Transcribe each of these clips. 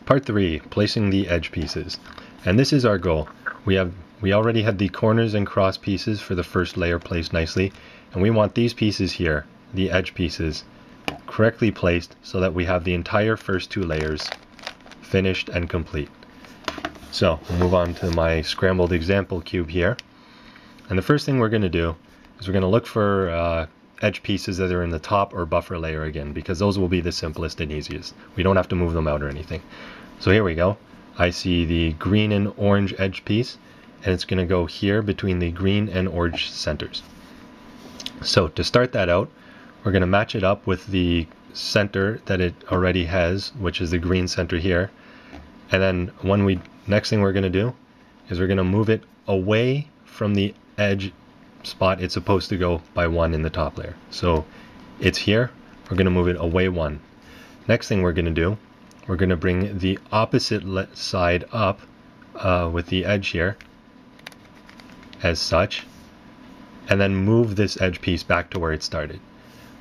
Part 3, placing the edge pieces. And this is our goal. We already had the corners and cross pieces for the first layer placed nicely, and we want these pieces here, the edge pieces, correctly placed so that we have the entire first 2 layers finished and complete. So we'll move on to my scrambled example cube here. And the first thing we're going to do is we're going to look for edge pieces that are in the top or buffer layer again, because those will be the simplest and easiest. We don't have to move them out or anything. So here we go. I see the green and orange edge piece, and it's going to go here between the green and orange centers. So to start that out, we're going to match it up with the center that it already has, which is the green center here. And then next thing we're going to do is we're going to move it away from the edge spot it's supposed to go by 1 in the top layer. So it's here, we're going to move it away 1. Next thing we're going to do, we're going to bring the opposite side up with the edge here as such, and then move this edge piece back to where it started.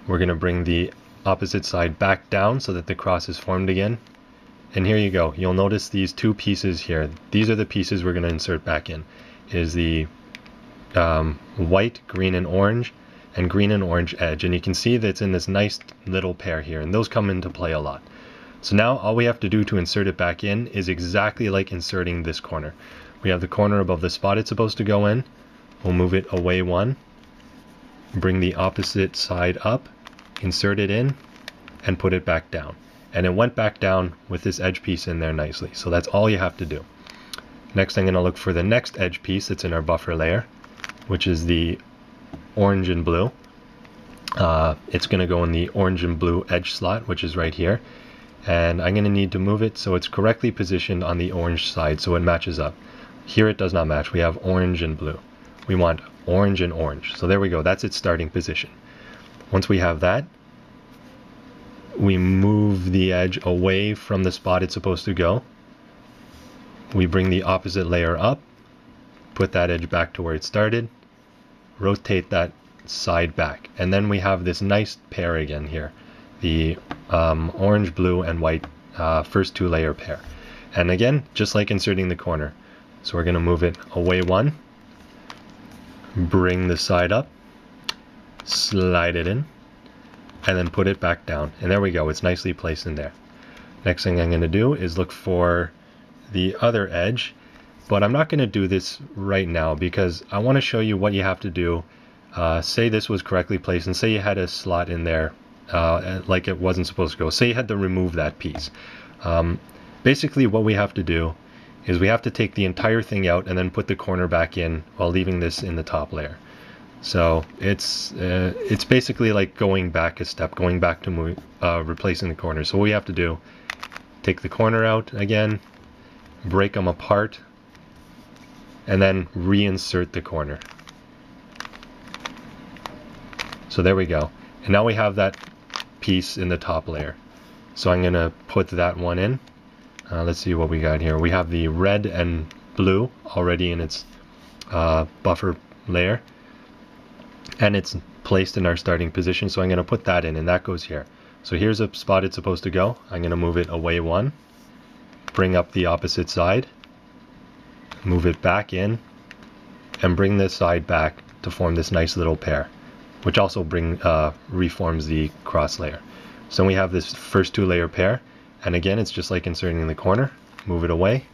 We're going to bring the opposite side back down so that the cross is formed again. And here you go. You'll notice these 2 pieces here. These are the pieces we're going to insert back in. Is the white, green, and orange edge. And you can see that it's in this nice little pair here, and those come into play a lot. So now all we have to do to insert it back in is exactly like inserting this corner. We have the corner above the spot it's supposed to go in. We'll move it away 1, bring the opposite side up, insert it in, and put it back down. And it went back down with this edge piece in there nicely. So that's all you have to do. Next, I'm going to look for the next edge piece that's in our buffer layer, which is the orange and blue. It's going to go in the orange and blue edge slot, which is right here. And I'm going to need to move it so it's correctly positioned on the orange side so it matches up. Here it does not match. We have orange and blue. We want orange and orange. So there we go. That's its starting position. Once we have that, we move the edge away from the spot it's supposed to go. We bring the opposite layer up, put that edge back to where it started, rotate that side back, and then we have this nice pair again here, the orange, blue, and white first 2 layer pair. And again, just like inserting the corner. So we're going to move it away 1, bring the side up, slide it in, and then put it back down. And there we go, it's nicely placed in there. Next thing I'm going to do is look for the other edge, but I'm not going to do this right now because I want to show you what you have to do. Say this was correctly placed, and say you had a slot in there like it wasn't supposed to go. Say you had to remove that piece. Basically what we have to do is we have to take the entire thing out and then put the corner back in while leaving this in the top layer. So it's basically like going back a step, going back to replacing the corner. So what we have to do, take the corner out again, break them apart, and then reinsert the corner. So there we go. And now we have that piece in the top layer. So I'm going to put that one in. Let's see what we got here. We have the red and blue already in its buffer layer, and it's placed in our starting position, so I'm going to put that in, and that goes here. So here's a spot it's supposed to go. I'm going to move it away 1, bring up the opposite side, move it back in, and bring this side back to form this nice little pair, which also reforms the cross layer. So we have this first 2 layer pair, and again it's just like inserting in the corner. Move it away,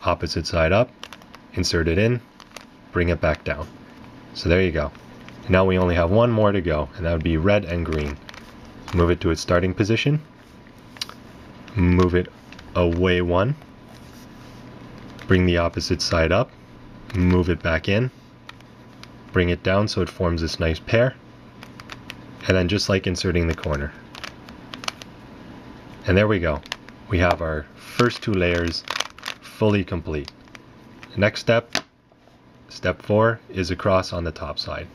opposite side up, insert it in, bring it back down. So there you go. Now we only have one more to go, and that would be red and green. Move it to its starting position, move it away 1, bring the opposite side up, move it back in, bring it down so it forms this nice pair, and then just like inserting the corner. And there we go. We have our first 2 layers fully complete. Next step, step 4, is a cross on the top side.